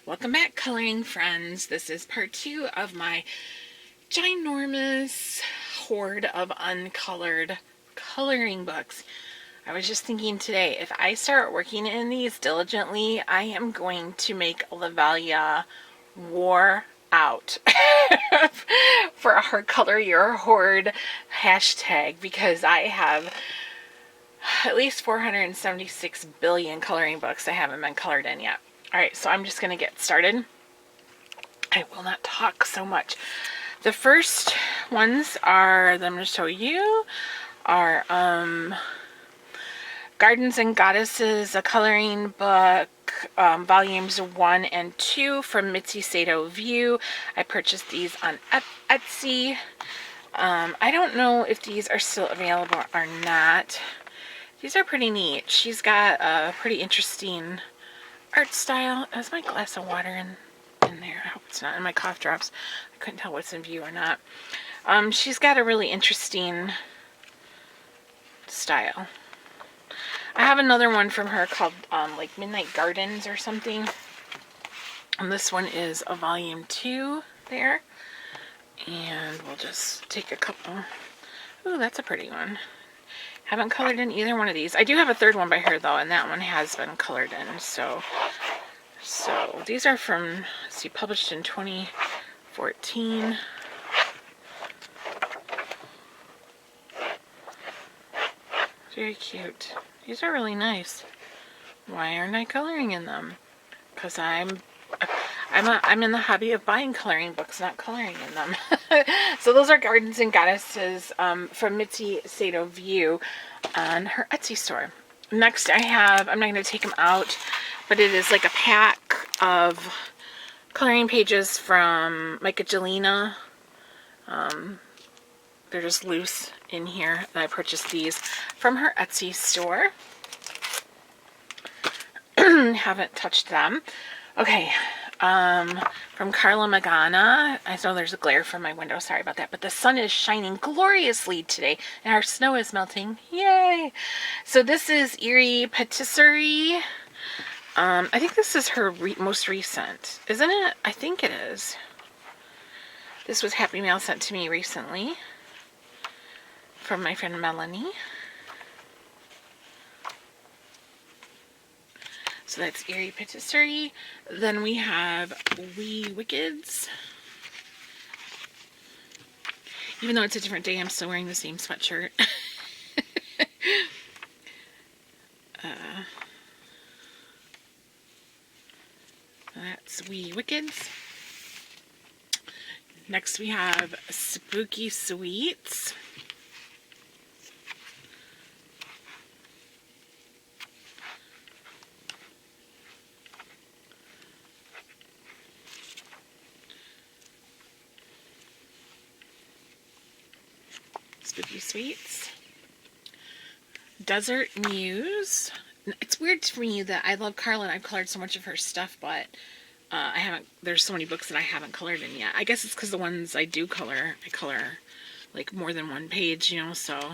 Welcome back, coloring friends. This is part 2 of my ginormous hoard of uncolored coloring books. I was just thinking today, if I start working in these diligently, I am going to make Livalia wore out for our Color Your Hoard hashtag, because I have at least 476 billion coloring books I haven't been colored in yet. Alright, so I'm just going to get started. I will not talk so much. The first ones are, that I'm going to show you, are Gardens and Goddesses, a coloring book, volumes 1 and 2 from Mitzi Sato View. I purchased these on Etsy. I don't know if these are still available or not. These are pretty neat. She's got a pretty interesting art style. Is my glass of water in there? I hope it's not. In my cough drops. I couldn't tell what's in view or not. She's got a really interesting style. I have another one from her called like Midnight Gardens or something. And this one is a volume 2 there. And we'll just take a couple. Ooh, that's a pretty one. Haven't colored in either one of these. I do have a third one by her though, and that one has been colored in. So these are from, let's see, published in 2014. Very cute. These are really nice. Why aren't I coloring in them? Because I'm in the hobby of buying coloring books, not coloring in them. So those are Gardens and Goddesses from Mitzi Sato View on her Etsy store. Next I have, I'm not going to take them out, but it is like a pack of coloring pages from Mythographic. They're just loose in here, and I purchased these from her Etsy store. Haven't touched them. Okay, from Karla Magana. I know there's a glare from my window, sorry about that, but the sun is shining gloriously today, and our snow is melting. Yay! So this is Eerie Patisserie. I think this is her most recent, isn't it? I think it is. This was Happy Mail sent to me recently from my friend Melanie. So that's Eerie Patisserie. Then we have Wee Wickeds. Even though it's a different day, I'm still wearing the same sweatshirt. That's Wee Wickeds. Next we have Spooky Sweets. Spooky Sweets. Desert Muse. It's weird for me that I love Karla and I've colored so much of her stuff, but I haven't, there's so many books that I haven't colored in yet. I guess it's because the ones I do color, I color like more than one page, you know, so.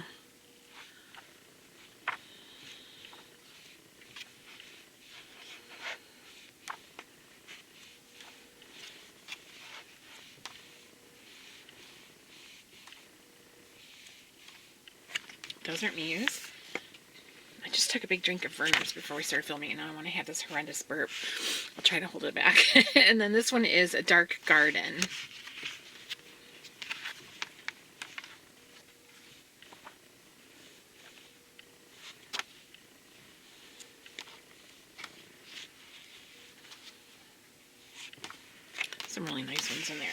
Desert Muse. I just took a big drink of Vernon's before we started filming, and now I want to have this horrendous burp. I'll try to hold it back. And then this one is A Dark Garden. Some really nice ones in there.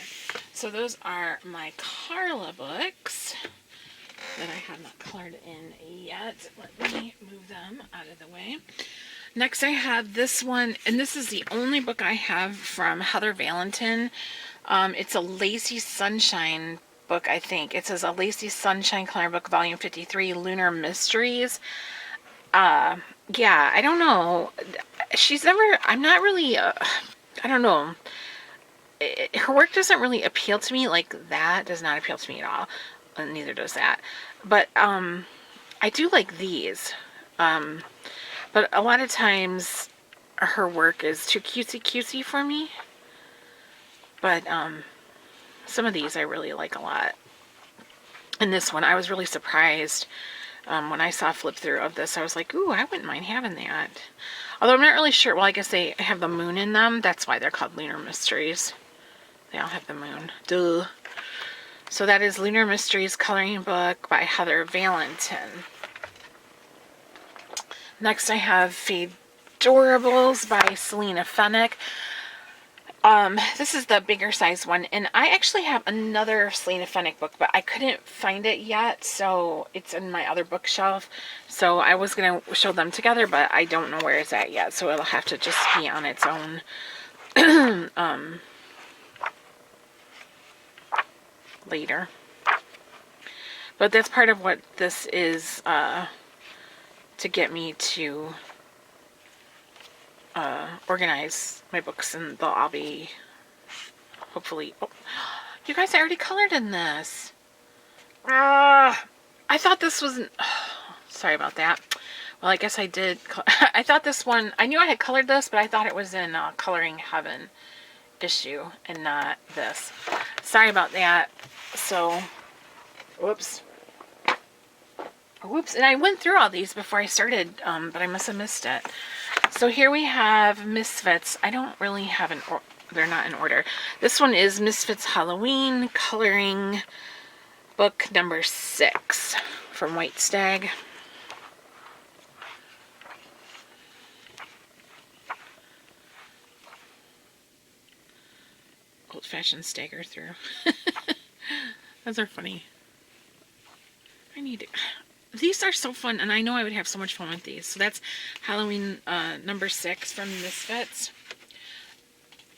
So those are my Karla books that I have not colored in yet. Let me move them out of the way. Next I have this one, and this is the only book I have from Heather Valentin. It's a Lacy Sunshine book, I think. It says A Lacy Sunshine Coloring Book, Volume 53, Lunar Mysteries. Yeah, I don't know. She's never, I'm not really, I don't know. Her work doesn't really appeal to me. Like, that does not appeal to me at all. Neither does that. But I do like these. But a lot of times her work is too cutesy for me. But some of these I really like a lot. And this one, I was really surprised when I saw a flip through of this. I was like, ooh, I wouldn't mind having that. Although I'm not really sure. Well, I guess they have the moon in them. That's why they're called Lunar Mysteries. They all have the moon. Duh. So that is Lunar Mysteries coloring book by Heather Valentin. Next I have Fadorables by Selena Fennick. This is the bigger size one, and I actually have another Selena Fennick book, but I couldn't find it yet, so it's in my other bookshelf. So I was going to show them together, but I don't know where it's at yet, so it'll have to just be on its own. Later. But that's part of what this is, to get me to organize my books, and they'll all be hopefully. Oh, you guys, I already colored in this. I thought this wasn't. Sorry about that. Well, I guess I did. I thought this one. I knew I had colored this, but I thought it was in Coloring Heaven issue and not this. Sorry about that. So, whoops. Whoops. And I went through all these before I started, but I must have missed it. So here we have Misfits. I don't really have an order. They're not in order. This one is Misfits Halloween coloring book number 6 from White Stag. Old-fashioned stagger through. Those are funny. I need to... These are so fun, and I know I would have so much fun with these. So that's Halloween number 6 from Misfits.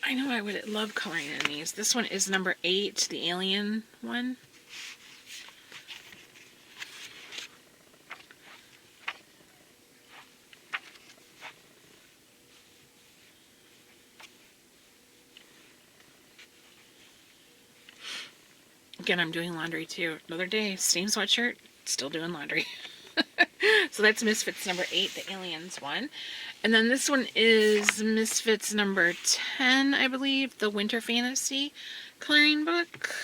I know I would love coloring in these. This one is number 8, the alien one. Again, I'm doing laundry too. Another day, same sweatshirt, still doing laundry. So that's Misfits number 8, the aliens one. And then this one is Misfits number 10, I believe, the Winter Fantasy coloring book.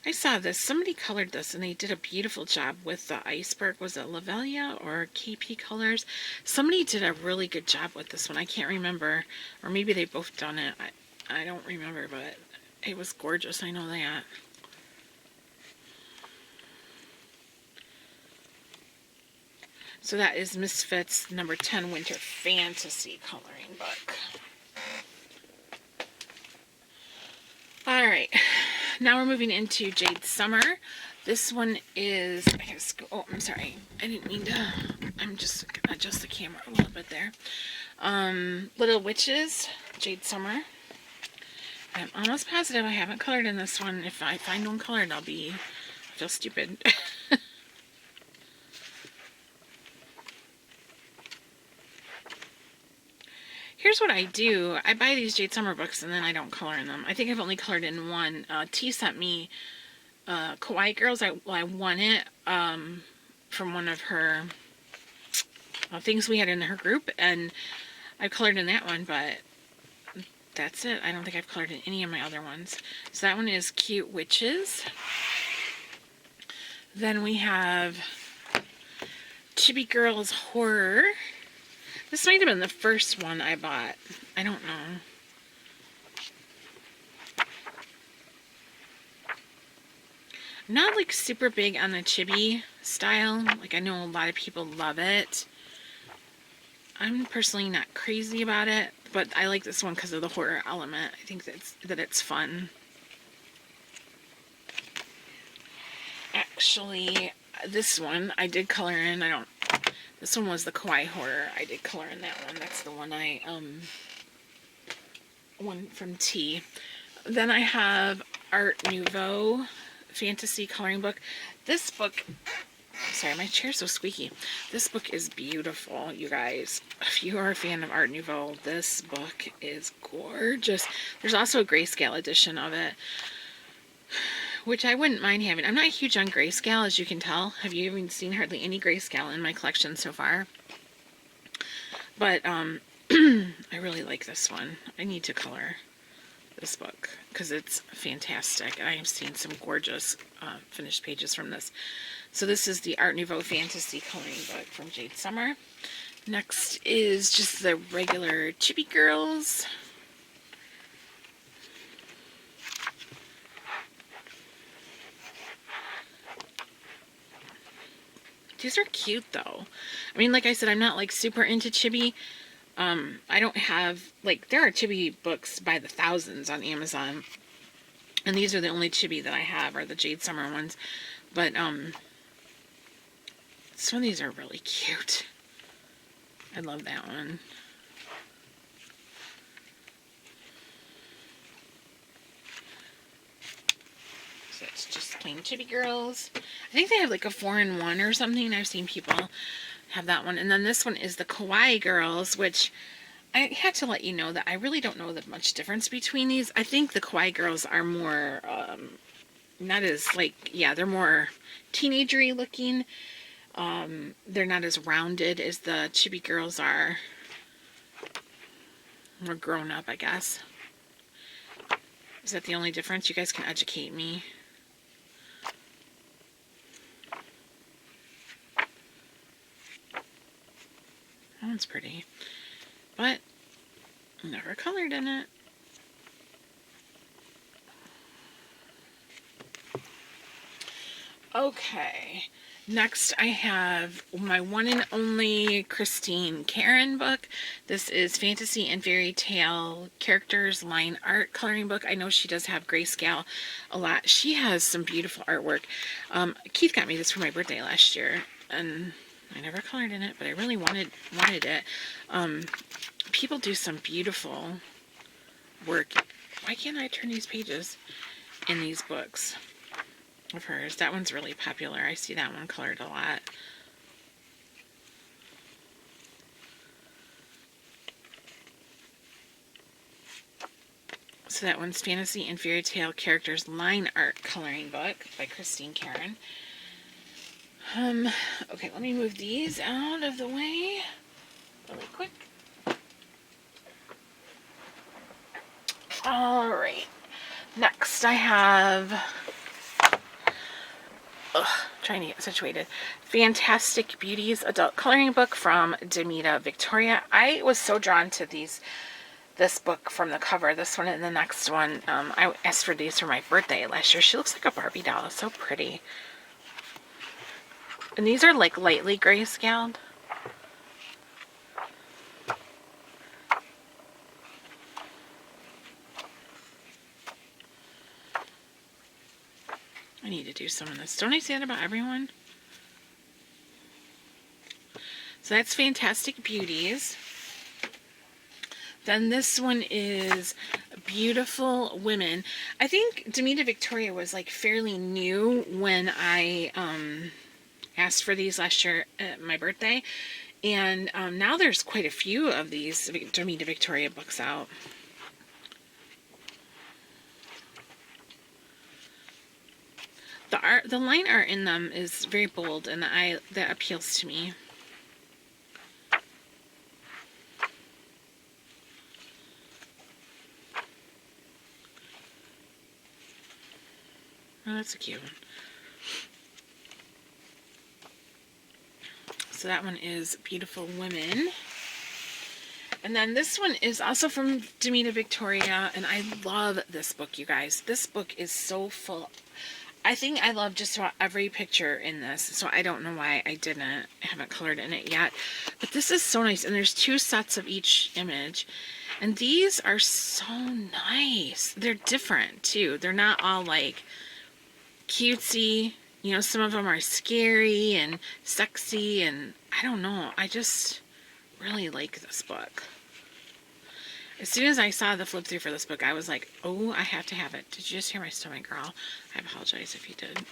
I saw this. Somebody colored this, and they did a beautiful job with the iceberg. Was it Lavelia or KP Colors? Somebody did a really good job with this one. I can't remember. Or maybe they both done it. I don't remember, but it was gorgeous. I know that. So that is Misfits number 10 Winter Fantasy coloring book. Alright, now we're moving into Jade Summer. This one is, I guess, oh, I'm sorry. I didn't mean to, I'm just going to adjust the camera a little bit there. Little Witches, Jade Summer. I'm almost positive I haven't colored in this one. If I find one colored, I feel stupid. Here's what I do. I buy these Jade Summer books and then I don't color in them. I think I've only colored in one. T sent me Kawaii Girls. I won it from one of her things we had in her group, and I colored in that one, but that's it. I don't think I've colored in any of my other ones. So that one is Cute Witches. Then we have Chippy Girls Horror. This might have been the first one I bought. I don't know. I'm not like super big on the chibi style. Like, I know a lot of people love it. I'm personally not crazy about it, but I like this one because of the horror element. I think that it's fun. Actually, this one I did color in. This one was the Kawaii Horror. I did color in that one. That's the one I one from T. Then I have Art Nouveau Fantasy Coloring Book. This book, sorry, my chair's so squeaky. This book is beautiful, you guys. If you are a fan of Art Nouveau, this book is gorgeous. There's also a grayscale edition of it, which I wouldn't mind having. I'm not huge on grayscale, as you can tell. Have you even seen hardly any grayscale in my collection so far? But I really like this one. I need to color this book because it's fantastic. I have seen some gorgeous finished pages from this. So this is the Art Nouveau Fantasy coloring book from Jade Summer. Next is just the regular Chippy Girls. These are cute though. I mean, like I said, I'm not like super into Chibi. I don't have, like, there are Chibi books by the thousands on Amazon. And these are the only Chibi that I have, are the Jade Summer ones. But, some of these are really cute. I love that one. So it's just plain Chibi Girls. I think they have like a 4-in-1 or something. I've seen people have that one. And then this one is the Kawaii Girls, which I had to let you know that I really don't know that much difference between these. I think the Kawaii Girls are more, not as like, yeah, they're more teenagery looking. They're not as rounded as the Chibi Girls are. More grown up, I guess. Is that the only difference? You guys can educate me. That one's pretty, but never colored in it. Okay, next I have my one and only Christine Karen book. This is Fantasy and Fairy Tale Characters Line Art coloring book. I know she does have grayscale a lot. She has some beautiful artwork. Keith got me this for my birthday last year, and I never colored in it, but I really wanted it. People do some beautiful work. Why can't I turn these pages in these books of hers? That one's really popular. I see that one colored a lot. So that one's Fantasy and Fairy Tale Characters Line Art coloring book by Christine Karen. Okay, let me move these out of the way really quick. Alright, next I have, trying to get situated, Fantastic Beauties adult coloring book from Damita Victoria. I was so drawn to this book from the cover, this one and the next one. I asked for these for my birthday last year. She looks like a Barbie doll. It's so pretty. And these are like lightly grayscaled. I need to do some of this. Don't I say that about everyone? So that's Fantastic Beauties. Then this one is Beautiful Women. I think Damita Victoria was like fairly new when I asked for these last year at my birthday. And now there's quite a few of these Damita Victoria books out. The line art in them is very bold, and that appeals to me. Oh, that's a cute one. So that one is Beautiful Women. And then this one is also from Damita Victoria, and I love this book, you guys. This book is so full. I think I love just about every picture in this, so I don't know why I haven't colored in it yet. But this is so nice, and there's 2 sets of each image. And these are so nice. They're different, too. They're not all, like, cutesy. You know, some of them are scary and sexy, and I don't know. I just really like this book. As soon as I saw the flip through for this book, I was like, oh, I have to have it. Did you just hear my stomach growl? I apologize if you did.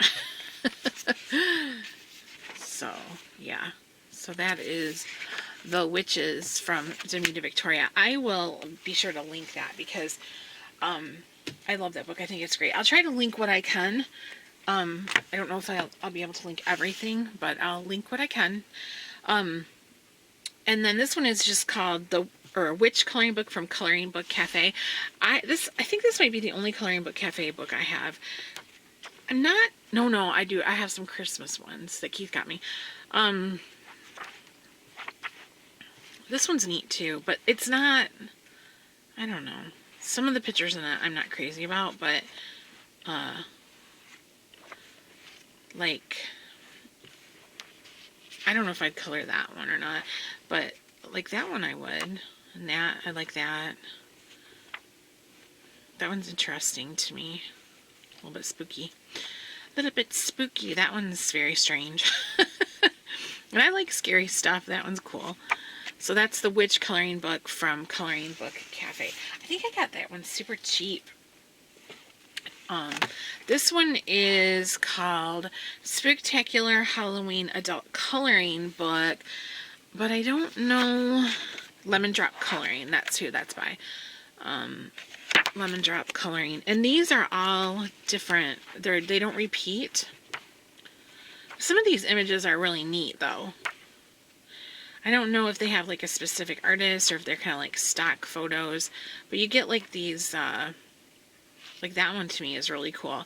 So, yeah. So that is The Witches from Damita Victoria. I will be sure to link that because I love that book. I think it's great. I'll try to link what I can. I don't know if I'll be able to link everything, but I'll link what I can. And then this one is just called Witch Coloring Book from Coloring Book Cafe. I think this might be the only Coloring Book Cafe book I have. I'm not, no, I do. I have some Christmas ones that Keith got me. This one's neat too, but it's not, I don't know. Some of the pictures in it I'm not crazy about, but, like, I don't know if I'd color that one or not, but like that one I would. And that, I like that. That one's interesting to me. A little bit spooky. A little bit spooky. That one's very strange. And I like scary stuff. That one's cool. So that's the Witch Coloring Book from Coloring Book Cafe. I think I got that one super cheap. This one is called Spooktacular Halloween Adult Coloring Book, but I don't know. Lemon Drop Coloring, that's who that's by. Lemon Drop Coloring, and these are all different. They don't repeat. Some of these images are really neat though. I don't know if they have like a specific artist or if they're kind of like stock photos, but you get like these like that one to me is really cool.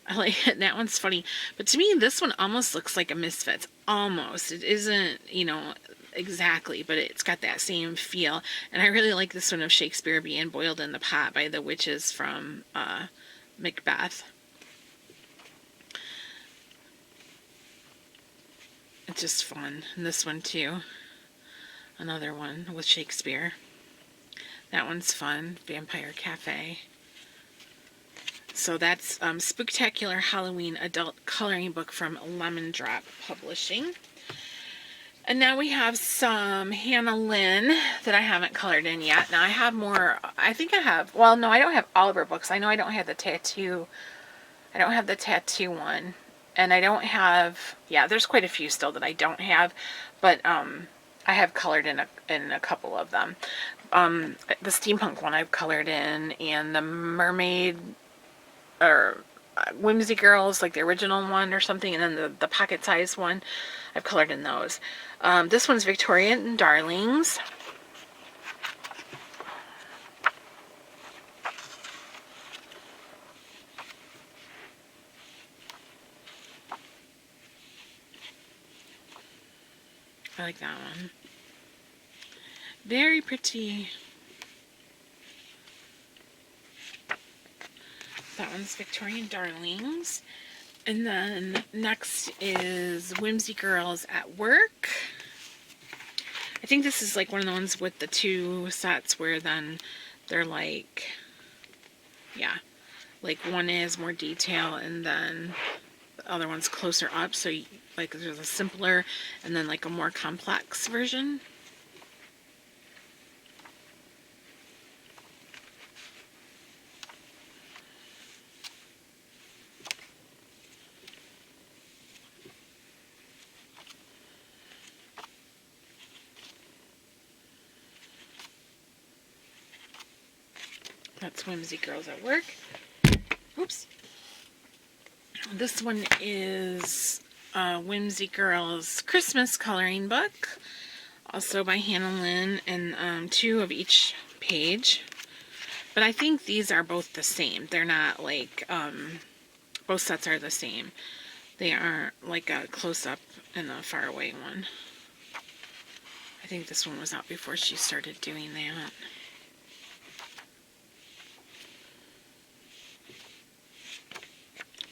I like it. That one's funny. But to me, this one almost looks like a Misfits. Almost. It isn't, you know, exactly, but it's got that same feel. And I really like this one of Shakespeare being boiled in the pot by the witches from Macbeth. It's just fun. And this one too. Another one with Shakespeare. That one's fun. Vampire Cafe. So that's Spooktacular Halloween Adult Coloring Book from Lemon Drop Publishing. And now we have some Hannah Lynn that I haven't colored in yet. Now I have more, I think I have, well no, I don't have all of her books. I know I don't have the tattoo, I don't have the tattoo one. And I don't have, yeah, there's quite a few still that I don't have, but I have colored in a couple of them. The steampunk one I've colored in, and the mermaid, or Whimsy Girls, like the original one or something, and then the pocket size one, I've colored in those. This one's Victorian Darlings. I like that one. Very pretty. That one's Victorian Darlings. And then next is Whimsy Girls at Work. I think this is like one of the ones with the two sets where then they're like, yeah, like one is more detail and then the other one's closer up. So like there's a simpler and then like a more complex version. That's Whimsy Girls at Work. Oops. This one is Whimsy Girls Christmas Coloring Book. Also by Hannah Lynn, and 2 of each page. But I think these are both the same. They're not like, both sets are the same. They are like a close-up and a far-away one. I think this one was out before she started doing that.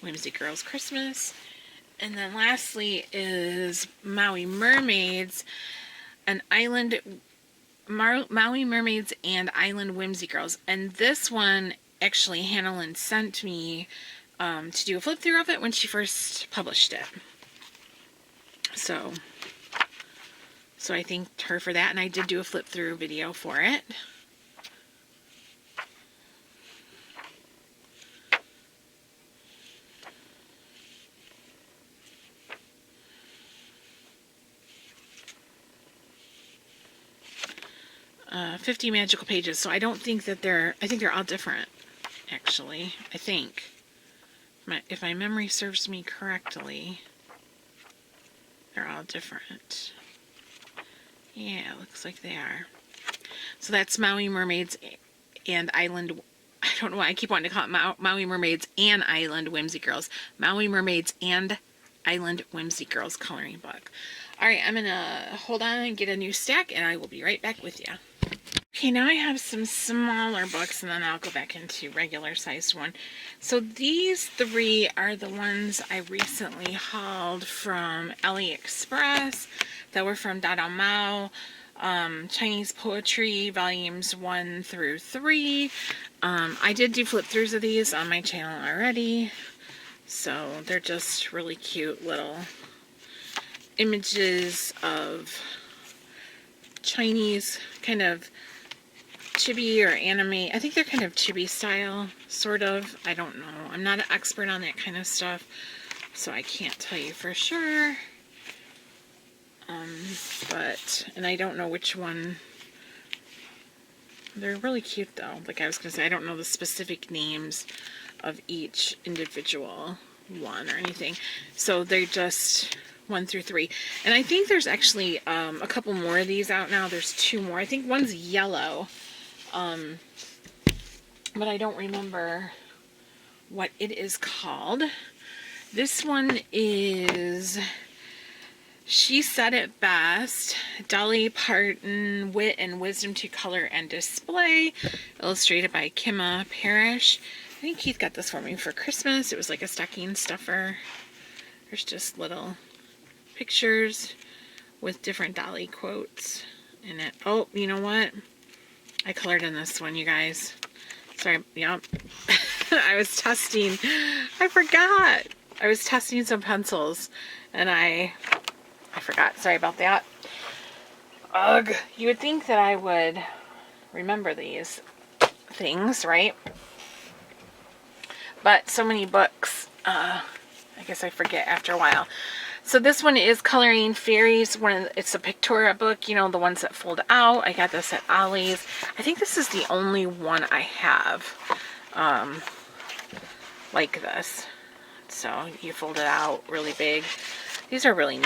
Whimsy Girls Christmas. And then lastly is Maui Mermaids, Maui Mermaids and Island Whimsy Girls. And this one, actually, Hannah Lynn sent me to do a flip through of it when she first published it. So I thanked her for that, and I did do a flip through video for it. $50 magical pages, so I don't think that I think they're all different. actually. I think. If my memory serves me correctly, they're all different. Yeah, looks like they are. So that's Maui Mermaids and Island. I don't know why I keep wanting to call it Maui Mermaids and Island Whimsy Girls. Maui Mermaids and Island Whimsy Girls coloring book. Alright, I'm going to hold on and get a new stack, and I will be right back with you. Okay, now I have some smaller books, and then I'll go back into regular sized one. So these three are the ones I recently hauled from AliExpress that were from Dada Mao. Chinese Poetry volumes 1 through 3. I did do flip throughs of these on my channel already, so they're just really cute little images of Chinese kind of chibi or anime. I think they're kind of chibi style, sort of. I don't know. I'm not an expert on that kind of stuff, so I can't tell you for sure. And I don't know which one. They're really cute though. Like I was going to say, I don't know the specific names of each individual one or anything. So they're just 1 through 3. And I think there's actually a couple more of these out now. There's 2 more. I think one's yellow. But I don't remember what it is called. This one is She Said It Best, Dolly Parton, Wit and Wisdom to Color and Display, illustrated by Kimma Parrish. I think Keith got this for me for Christmas. It was like a stocking stuffer. There's just little pictures with different Dolly quotes in it. Oh, you know what? I colored in this one, you guys. Sorry, yep. I was testing. I forgot. I was testing some pencils, and I forgot. Sorry about that. Ugh. You would think that I would remember these things, right? But so many books, I guess I forget after a while. So this one is Coloring Fairies. It's a Pictura book, you know, the ones that fold out. I got this at Ollie's. I think this is the only one I have like this. So you fold it out really big. These are really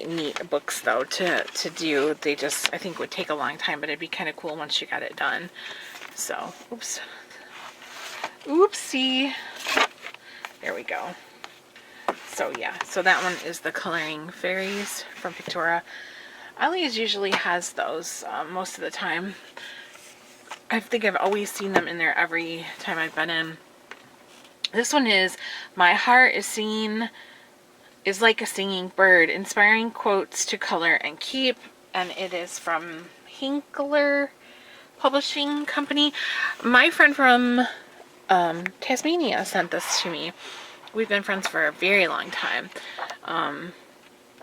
neat books though to do. They just, I think, would take a long time, but it'd be kind of cool once you got it done. So, oops. Oopsie. There we go. So yeah, so that one is the Coloring Fairies from Pictura. Ollie's usually has those most of the time. I think I've always seen them in there every time I've been in. This one is My Heart is Like a Singing Bird, Inspiring Quotes to Color and Keep, and it is from Hinkler Publishing Company. My friend from Tasmania sent this to me. We've been friends for a very long time.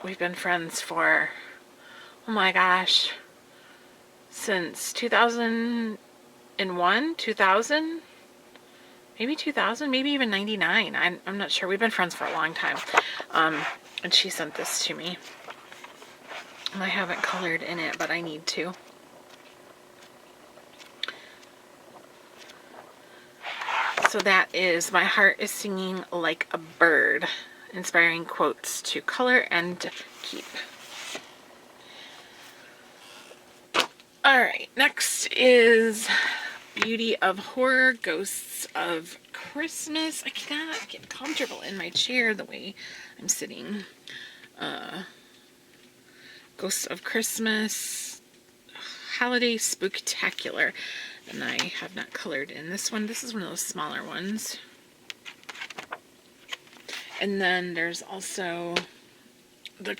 We've been friends for, oh my gosh, since 2001, 2000, maybe 2000, maybe even 99. I'm not sure. We've been friends for a long time. And she sent this to me. And I haven't colored in it, but I need to. So that is My Heart is Singing Like a Bird, Inspiring Quotes to Color and Keep. Alright, next is Beauty of Horror, Ghosts of Christmas. I cannot get comfortable in my chair the way I'm sitting. Ghosts of Christmas, Holiday Spooktacular. And I have not colored in this one. This is one of those smaller ones. And then there's also the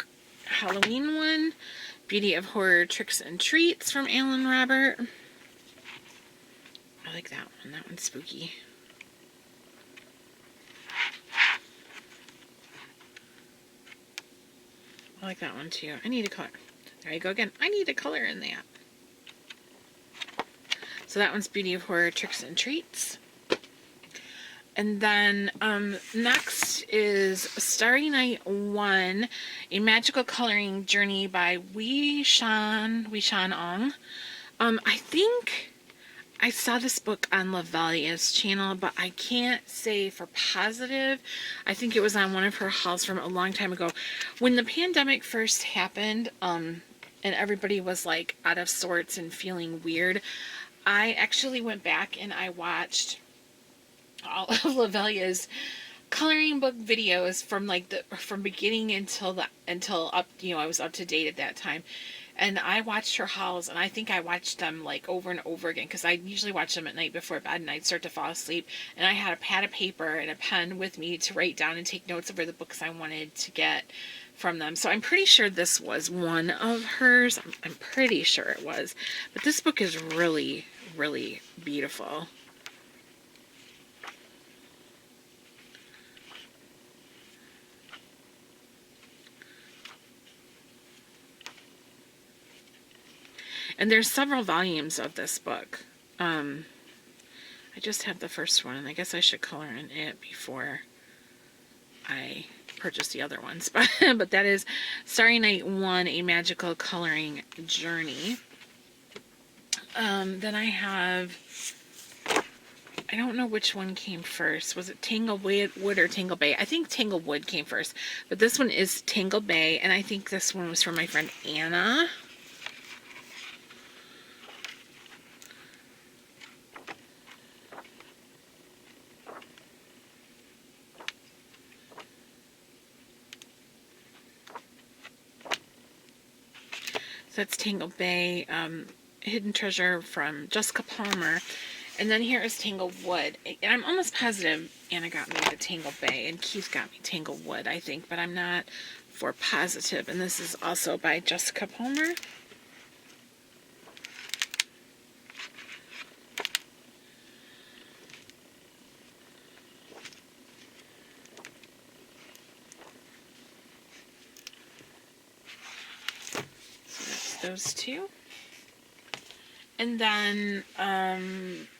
Halloween one, Beauty of Horror, Tricks and Treats from Alan Robert. I like that one. That one's spooky. I like that one too. I need to color. There you go again. I need to color in that. So that one's Beauty of Horror, Tricks and Treats. And then next is Starry Night 1, A Magical Coloring Journey by Wei Shan Ong. I think I saw this book on Lavalia's channel, but I can't say for positive. I think it was on one of her hauls from a long time ago. When the pandemic first happened, and everybody was like out of sorts and feeling weird, I actually went back and I watched all of Lavalia's coloring book videos from like from beginning until up, you know, I was up to date at that time. And I watched her hauls, and I think I watched them like over and over again, because I usually watch them at night before bed, and I'd start to fall asleep. And I had a pad of paper and a pen with me to write down and take notes over the books I wanted to get from them. So I'm pretty sure this was one of hers. I'm pretty sure it was. But this book is really, really beautiful. And there's several volumes of this book. I just have the first one, and I guess I should color in it before I purchase the other ones. But that is Starry Night 1, A Magical Coloring Journey. Then I have, I don't know which one came first. Was it Tanglewood or Tangle Bay? I think Tanglewood came first. But this one is Tangle Bay, and I think this one was from my friend Anna. So that's Tangle Bay, Hidden Treasure from Jessica Palmer. And then here is Tanglewood. And I'm almost positive Anna got me the Tangle Bay and Keith got me Tanglewood, I think, but I'm not for positive. And this is also by Jessica Palmer. Those two. And then,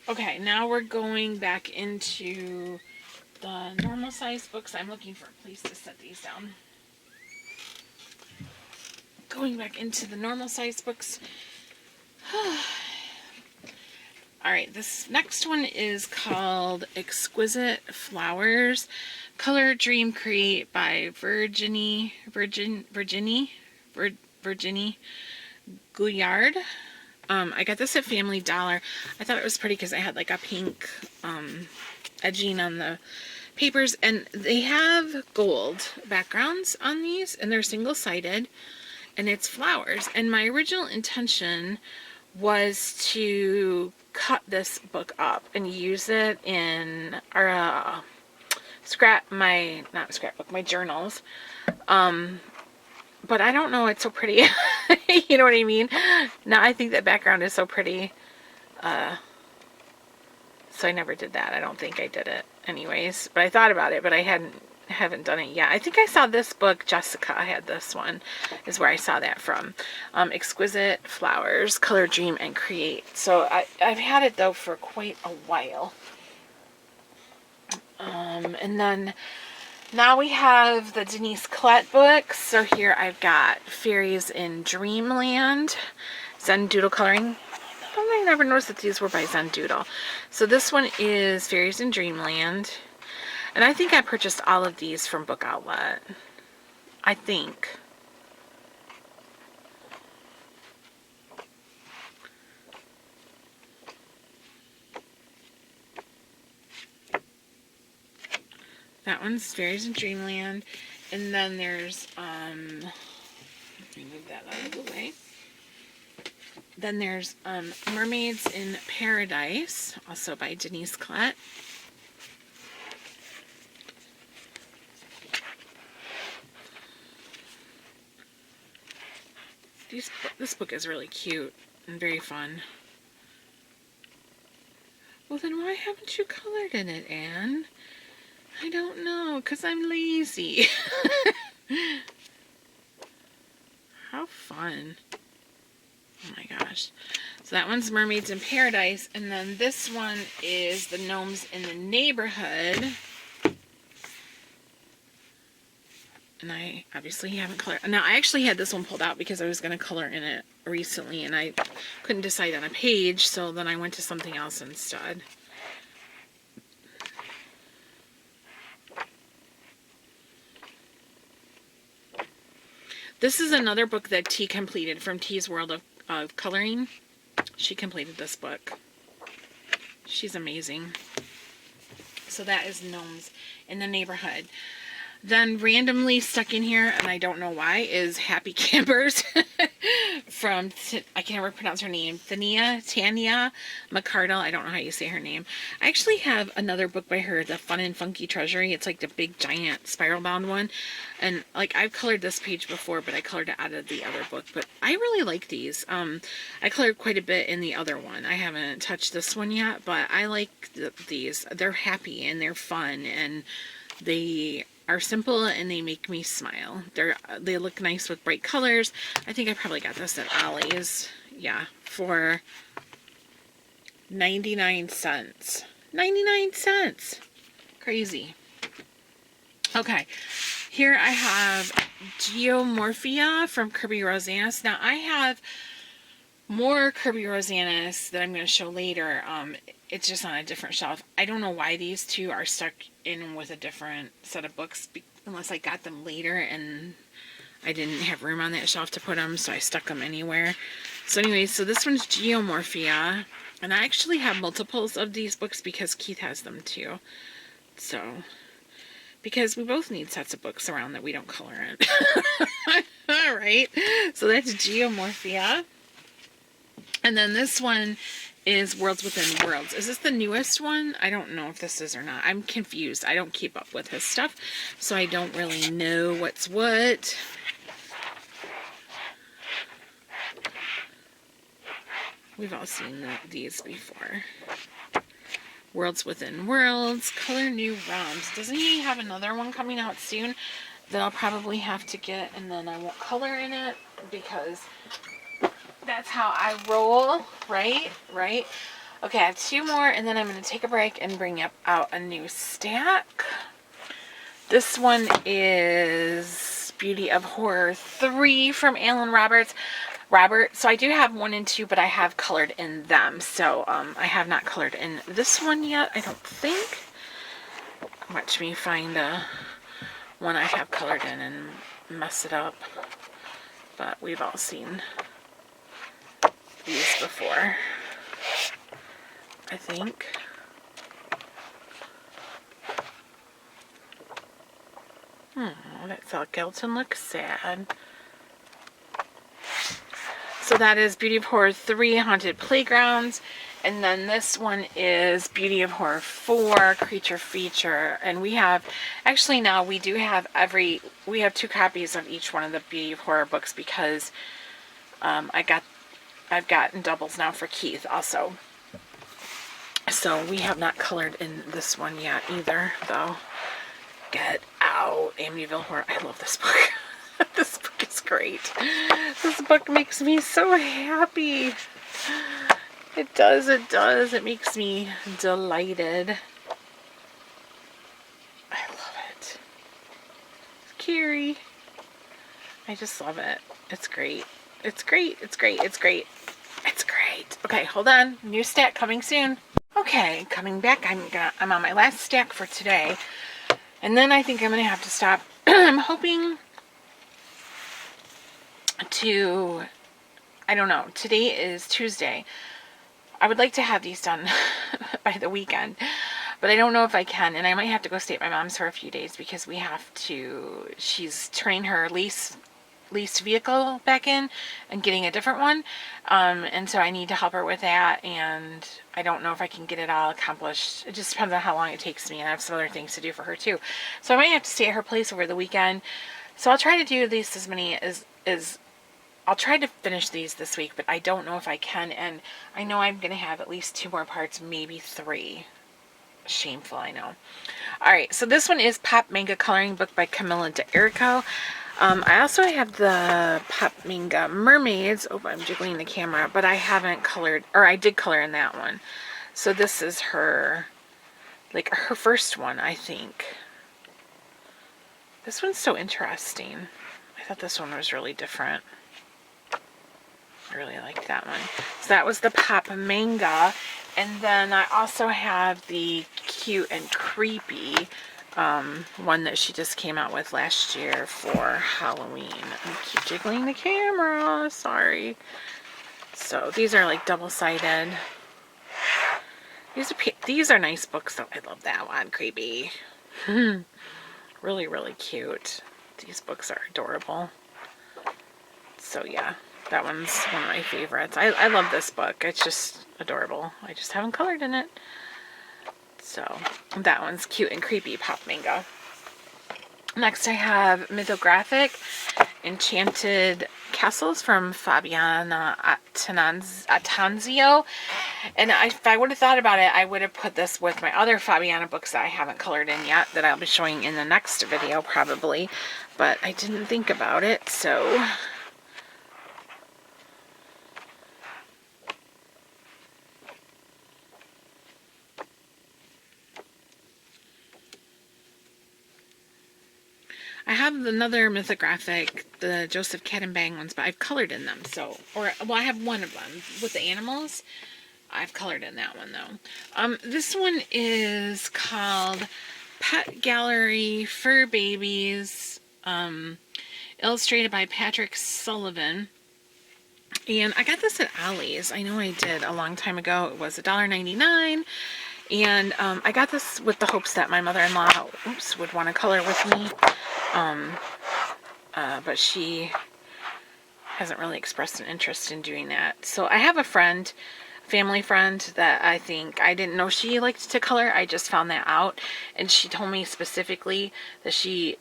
okay, now we're going back into the normal size books. I'm looking for a place to set these down. Going back into the normal size books. Alright, this next one is called Exquisite Flowers. Color Dream Create by Virginie Gouillard. I got this at Family Dollar. I thought it was pretty because I had like a pink edging on the papers, and they have gold backgrounds on these, and they're single-sided, and it's flowers. And my original intention was to cut this book up and use it in our my journals. But I don't know, it's so pretty. You know what I mean? Now I think that background is so pretty. So I never did that. I don't think I did it anyways. But I thought about it, but I haven't done it yet. I think I saw this book, Jessica had this one, is where I saw that from. Exquisite Flowers, Color, Dream, and Create. So I've had it though for quite a while. And then now we have the Denise Collette books. So here I've got Fairies in Dreamland, Zen Doodle Coloring. I never noticed that these were by Zen Doodle. So this one is Fairies in Dreamland. And I think I purchased all of these from Book Outlet. I think. That one's Fairies in Dreamland. And then there's, let me move that out of the way. Then there's Mermaids in Paradise, also by Denise Collette. This book is really cute and very fun. Well, then why haven't you colored in it, Anne? I don't know, because I'm lazy. How fun. Oh my gosh. So that one's Mermaids in Paradise, and then this one is the Gnomes in the Neighborhood. And I obviously haven't colored. Now, I actually had this one pulled out because I was going to color in it recently, and I couldn't decide on a page, so then I went to something else instead. This is another book that T completed from T's World of Coloring. She completed this book. She's amazing. So that is Gnomes in the Neighborhood. Then randomly stuck in here, and I don't know why, is Happy Campers from, I can never pronounce her name, Tanya McCardle. I don't know how you say her name. I actually have another book by her, The Fun and Funky Treasury. It's like the big giant spiral bound one. And like I've colored this page before, but I colored it out of the other book. But I really like these. I colored quite a bit in the other one. I haven't touched this one yet, but I like these. They're happy and they're fun, and they are simple and they make me smile. They look nice with bright colors. I think I probably got this at Ollie's. Yeah, for 99 cents. 99 cents. Crazy. Okay, here I have Geomorphia from Kirby Rosanes. Now I have more Kirby Rosanes that I'm going to show later. It's just on a different shelf. I don't know why these two are stuck in with a different set of books, unless I got them later and I didn't have room on that shelf to put them, so I stuck them anywhere. So anyway, so this one's Geomorphia, and I actually have multiples of these books because Keith has them too. So, because we both need sets of books around that we don't color in. Alright, so that's Geomorphia. And then this one is Worlds Within Worlds. Is this the newest one? I don't know if this is or not. I'm confused. I don't keep up with his stuff, so I don't really know what's what. We've all seen these before. Worlds Within Worlds, Color New Realms. Doesn't he have another one coming out soon that I'll probably have to get, and then I won't color in it because that's how I roll, right? Right? Okay, I have two more, and then I'm going to take a break and bring out a new stack. This one is Beauty of Horror 3 from Alan Roberts. So I do have 1 and 2, but I have colored in them. So I have not colored in this one yet, I don't think. Watch me find one I have colored in and mess it up. But we've all seen these before, I think. That skeleton looks sad. So that is Beauty of Horror 3, Haunted Playgrounds. And then this one is Beauty of Horror 4, Creature Feature. And we have, actually now we do have we have 2 copies of each one of the Beauty of Horror books because I've gotten doubles now for Keith also. So we have not colored in this one yet either, though. Get out. Amityville Horror. I love this book. This book is great. This book makes me so happy. It does, it does. It makes me delighted. I love it. Carrie. I just love it. It's great. It's great. It's great. It's great. It's great. Okay, hold on. New stack coming soon. Okay, coming back. I'm on my last stack for today. And then I think I'm going to have to stop. I'm hoping to, I don't know, today is Tuesday. I would like to have these done by the weekend, but I don't know if I can, and I might have to go stay at my mom's for a few days because we have to, she's turning her leased vehicle back in and getting a different one, and so I need to help her with that, and I don't know if I can get it all accomplished. It just depends on how long it takes me, and I have some other things to do for her too. So I might have to stay at her place over the weekend. So I'll try to do at least as many as I'll try to finish these this week, but I don't know if I can, and I know I'm going to have at least 2 more parts, maybe 3. Shameful, I know. Alright, so this one is Pop Manga Coloring Book by Camilla de Erico. I also have the Pop Manga Mermaids. Oh, I'm jiggling the camera, but I haven't colored, or I did color in that one. So this is her, like her first one, I think. This one's so interesting. I thought this one was really different. I really liked that one. So that was the Pop Manga. And then I also have the Cute and Creepy one that she just came out with last year for Halloween. I keep jiggling the camera. Sorry. So these are like double-sided. These are nice books though. I love that one. Creepy. Really, really cute. These books are adorable. So yeah, that one's one of my favorites. I love this book. It's just adorable. I just haven't colored in it. So that one's Cute and Creepy Pop Manga. Next I have Mythographic Enchanted Castles from Fabiana Atonzio. And if I would have thought about it, I would have put this with my other Fabiana books that I haven't colored in yet, that I'll be showing in the next video probably. But I didn't think about it, so... I have another Mythographic, the Joseph Cat and Bang ones, but I've colored in them. So, well, I have one of them with the animals. I've colored in that one though. This one is called Pet Gallery Fur Babies, illustrated by Patrick Sullivan. And I got this at Ollie's. I know I did a long time ago. It was $1.99. And I got this with the hopes that my mother-in-law, would want to color with me. But she hasn't really expressed an interest in doing that. So I have a friend, family friend, that I didn't know she liked to color. I just found that out. And she told me specifically that she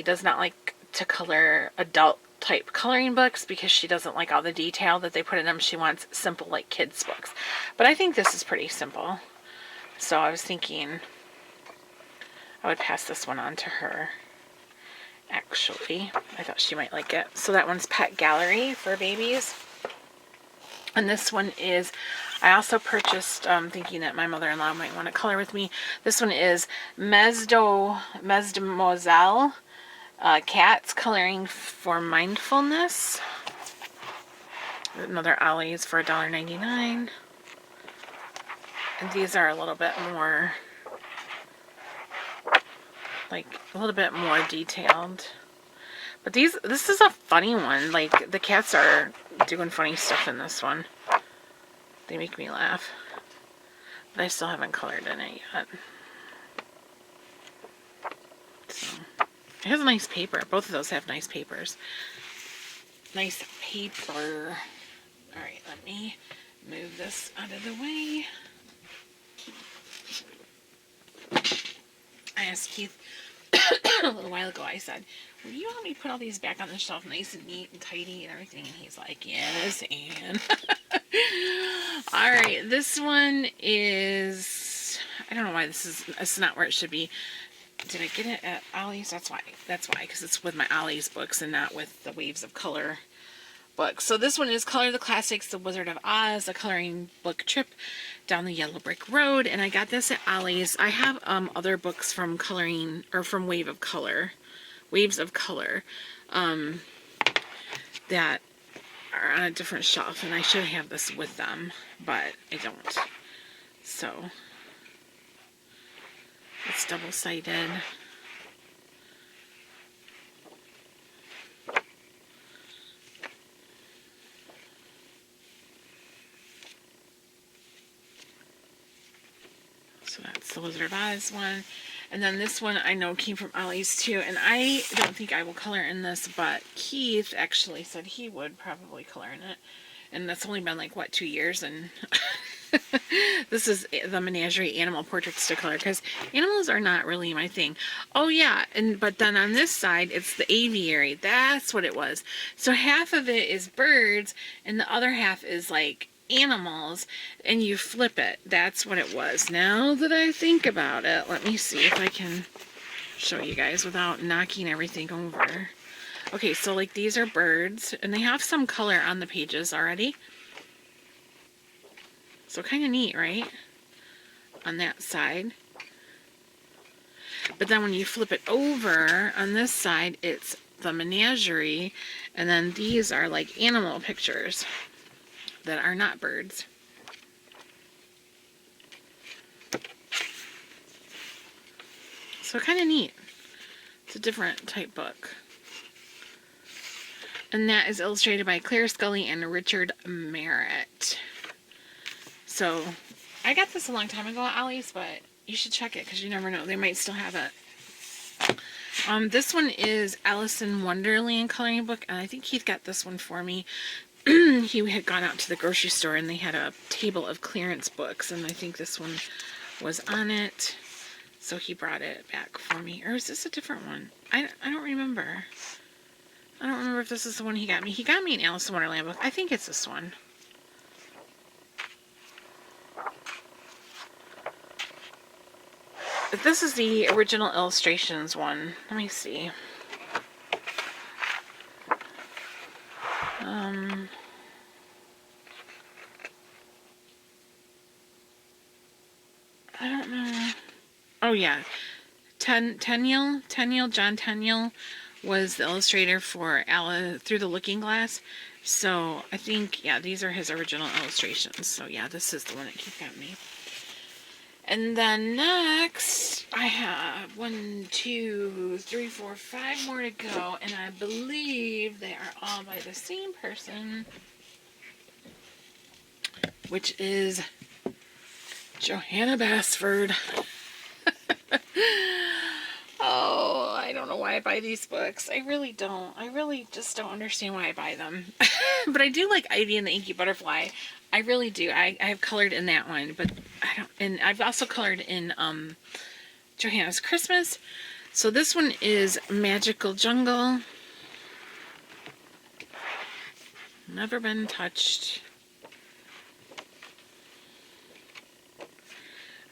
does not like to color adult type coloring books because she doesn't like all the detail that they put in them. She wants simple like kids books. But I think this is pretty simple. So I was thinking I would pass this one on to her. Actually, I thought she might like it. So that one's Pet Gallery for Babies. And this one is, I also purchased, thinking that my mother-in-law might want to color with me. This one is Mesdemoiselles Cats Coloring for Mindfulness. Another Ollie's for $1.99. And these are a little bit more, like, a little bit more detailed. But this is a funny one. Like, the cats are doing funny stuff in this one. They make me laugh. But I still haven't colored in it yet. So, it has nice paper. Both of those have nice papers. Nice paper. Alright, let me move this out of the way. I asked Keith a little while ago, I said, will you help me put all these back on the shelf nice and neat and tidy and everything? And he's like, yes, Anne. Alright, this one is, I don't know why it's not where it should be. Did I get it at Ollie's? That's why, because it's with my Ollie's books and not with the Waves of Color books. So this one is Color the Classics, The Wizard of Oz, a coloring book trip down the yellow brick road. And I got this at Ollie's. I have other books from coloring, or from Waves of Color, that are on a different shelf, and I should have this with them, but I don't. So it's double-sided. So that's the Wizard of Oz one. And then this one I know came from Ollie's too. And I don't think I will color in this, but Keith actually said he would probably color in it. And that's only been like, what, 2 years? And this is the Menagerie animal portraits to color, because animals are not really my thing. Oh yeah, but then on this side, it's the aviary. That's what it was. So half of it is birds, and the other half is like animals, and you flip it. That's what it was. Now that I think about it, let me see if I can show you guys without knocking everything over. Okay, so like these are birds, and they have some color on the pages already. So kind of neat, right? On that side. But then when you flip it over on this side, it's the Menagerie, and then these are like animal pictures that are not birds. So kind of neat. It's a different type book. And that is illustrated by Claire Scully and Richard Merritt. So I got this a long time ago at Ollie's, but you should check it because you never know. They might still have it. This one is Allison Wonderland coloring book, and I think Keith got this one for me. He had gone out to the grocery store and they had a table of clearance books, and I think this one was on it. So he brought it back for me. Or is this a different one? I don't remember. I don't remember if this is the one he got me. He got me an Alice in Wonderland book. I think it's this one. But this is the original illustrations one. Let me see. I don't know. Oh yeah, John Tenniel was the illustrator for Through the Looking Glass. So I think, yeah, these are his original illustrations. So yeah, this is the one that Keith got me. And then next, I have 1, 2, 3, 4, 5 more to go, and I believe they are all by the same person, which is Johanna Basford. Oh, I don't know why I buy these books. I really don't. I really just don't understand why I buy them. But I do like Ivy and the Inky Butterfly. I really do. I have colored in that one, but I don't. And I've also colored in Johanna's Christmas. So this one is Magical Jungle. Never been touched.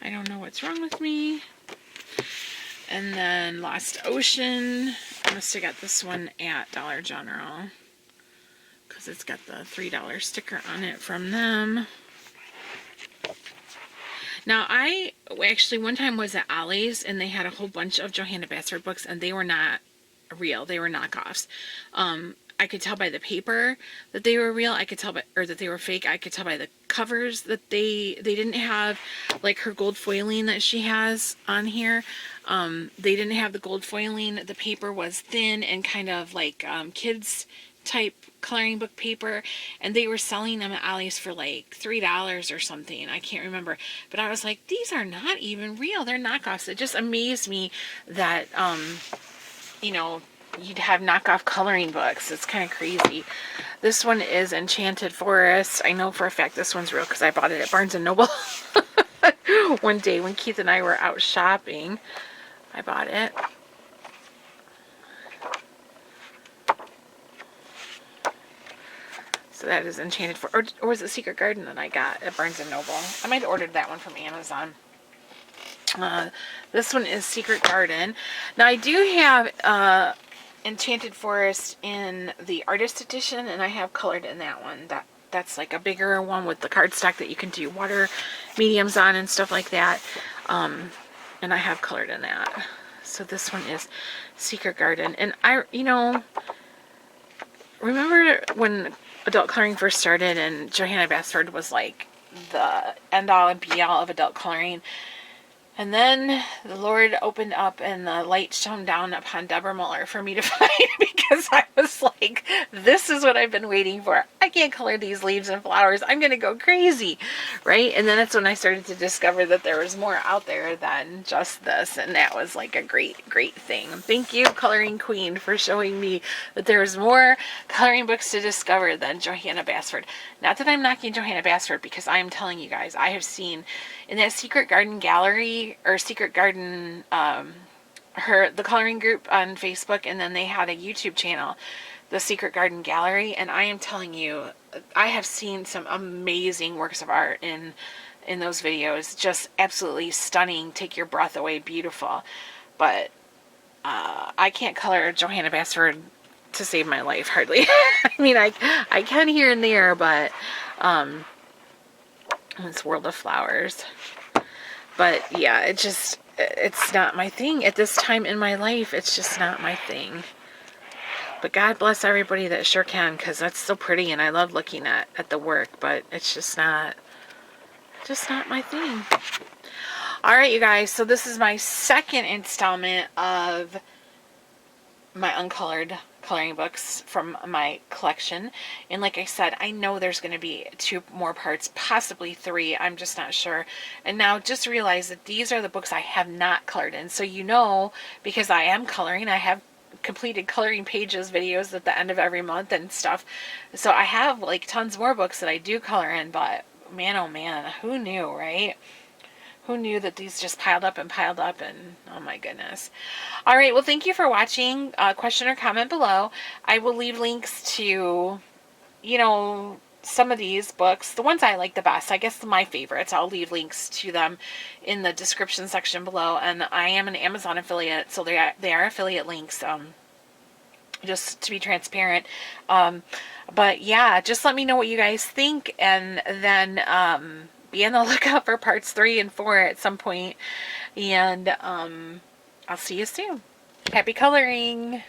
I don't know what's wrong with me. And then Lost Ocean. I must have got this one at Dollar General because it's got the $3 sticker on it from them. Now, I actually one time was at Ollie's and they had a whole bunch of Johanna Basford books, and they were not real. They were knockoffs. I could tell by the paper that they were real. I could tell by, or that they were fake. I could tell by the covers that they didn't have like her gold foiling that she has on here. They didn't have the gold foiling. The paper was thin and kind of like kids type coloring book paper, and they were selling them at Ollie's for like $3 or something. I can't remember, but I was like, these are not even real. They're knockoffs. It just amazed me that you know, you'd have knockoff coloring books. It's kind of crazy. This one is Enchanted Forest. I know for a fact this one's real because I bought it at Barnes & Noble one day when Keith and I were out shopping. I bought it. So that is Enchanted Forest. Or was it Secret Garden that I got at Barnes & Noble? I might have ordered that one from Amazon. This one is Secret Garden. Now I do have Enchanted Forest in the artist edition, and I have colored in that one. That's like a bigger one with the cardstock that you can do water mediums on and stuff like that. And I have colored in that. So this one is Secret Garden. And I, you know, remember when adult coloring first started and Johanna Basford was like the end all and be all of adult coloring. And then the Lord opened up and the light shone down upon Deborah Muller for me to find, because I was like, this is what I've been waiting for. I can't color these leaves and flowers. I'm going to go crazy, right? And then that's when I started to discover that there was more out there than just this. And that was like a great, great thing. Thank you, Coloring Queen, for showing me that there was more coloring books to discover than Johanna Basford. Not that I'm knocking Johanna Basford, because I am telling you guys, I have seen in that Secret Garden gallery, or Secret Garden, the coloring group on Facebook, and then they had a YouTube channel, the Secret Garden Gallery, and I am telling you, I have seen some amazing works of art in those videos. Just absolutely stunning, take your breath away, beautiful. But I can't color Johanna Basford to save my life, hardly. I mean, I can here and there, but it's World of Flowers. But yeah, it just, it's not my thing at this time in my life. It's just not my thing. But God bless everybody that sure can, because that's so pretty and I love looking at the work, but it's just not my thing. Alright, you guys, so this is my second installment of my uncolored coloring books from my collection. And like I said, I know there's going to be 2 more parts, possibly 3. I'm just not sure. And now just realize that these are the books I have not colored in. So you know, because I am coloring, I have completed coloring pages videos at the end of every month and stuff. So I have like tons more books that I do color in, but man, oh man, who knew, right? Who knew that these just piled up and oh my goodness. All right, well, thank you for watching. Question or comment below. I will leave links to, you know, some of these books, the ones I like the best, I guess my favorites. I'll leave links to them in the description section below. And I am an Amazon affiliate, so they are affiliate links, just to be transparent. But yeah, just let me know what you guys think, and then be on the lookout for parts 3 and 4 at some point. And I'll see you soon. Happy coloring!